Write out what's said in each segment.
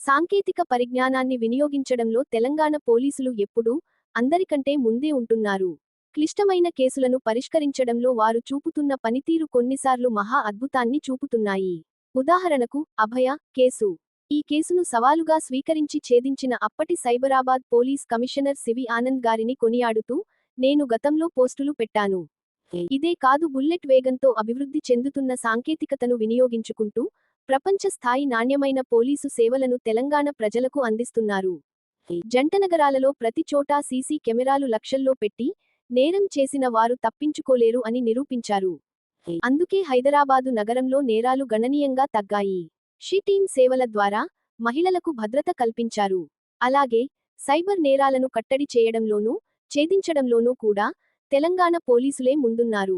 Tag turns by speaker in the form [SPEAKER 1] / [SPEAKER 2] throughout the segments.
[SPEAKER 1] సాంకేతిక పరిజ్ఞానాన్ని వినియోగించడంలో తెలంగాణ పోలీసులు ఎప్పుడూ అందరికంటే ముందే ఉంటున్నారు. క్లిష్టమైన కేసులను పరిష్కరించడంలో వారు చూపుతున్న పనితీరు కొన్నిసార్లు మహా అద్భుతాన్ని చూపుతున్నాయి. ఉదాహరణకు, అభయ కేసు. ఈ కేసును సవాలుగా స్వీకరించి ఛేదించిన అప్పటి సైబరాబాద్ పోలీస్ కమిషనర్ సివి ఆనంద్ గారిని కొనియాడుతూ, నేను గతంలో పోస్టులు పెట్టాను. ఇదే కాదు, బుల్లెట్ వేగంతో అభివృద్ధి చెందుతున్న సాంకేతికతను వినియోగించుకుంటూ ప్రపంచ స్థాయి నాణ్యమైన పోలీసు సేవలను తెలంగాణ ప్రజలకు అందిస్తున్నారు. జంటనగరాలలో ప్రతి చోటా సీసీ కెమెరాలు లక్షల్లో పెట్టి నేరం చేసిన వారు తప్పించుకోలేరు అని నిరూపించారు. అందుకే హైదరాబాదు నగరంలో నేరాలు గణనీయంగా తగ్గాయి. షీ టీమ్ సేవల ద్వారా మహిళలకు భద్రత కల్పించారు. అలాగే సైబర్ నేరాలను కట్టడి చేయడంలోనూ ఛేదించడంలోనూ కూడా తెలంగాణ పోలీసులే ముందున్నారు.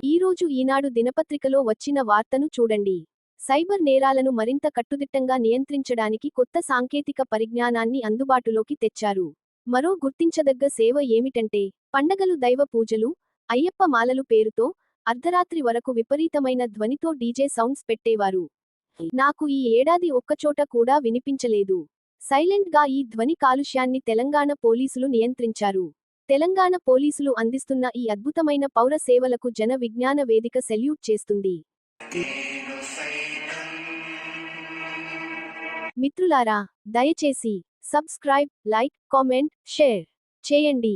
[SPEAKER 1] ఈరోజు ఈనాడు దినపత్రికలో వచ్చిన వార్తను చూడండి. సైబర్ నేరాలను మరింత కట్టుదిట్టంగా నియంత్రించడానికి కొత్త సాంకేతిక పరిజ్ఞానాన్ని అందుబాటులోకి తెచ్చారు. మరో గుర్తించదగ్గ సేవ ఏమిటంటే, పండగలు, దైవ పూజలు, అయ్యప్ప మాలలు పేరుతో అర్ధరాత్రి వరకు విపరీతమైన ధ్వనితో డీజే సౌండ్స్ పెట్టేవారు. నాకు ఈ ఏడాది ఒక్కచోట కూడా వినిపించలేదు. సైలెంట్ గా ఈ ధ్వని కాలుష్యాన్ని తెలంగాణ పోలీసులు నియంత్రించారు. తెలంగాణ పోలీసులు అందిస్తున్న ఈ అద్భుతమైన పౌర సేవలకు జన విజ్ఞాన వేదిక సెల్యూట్ చేస్తుంది. మిత్రులారా, దయచేసి సబ్స్క్రైబ్, లైక్, కామెంట్, షేర్ చేయండి.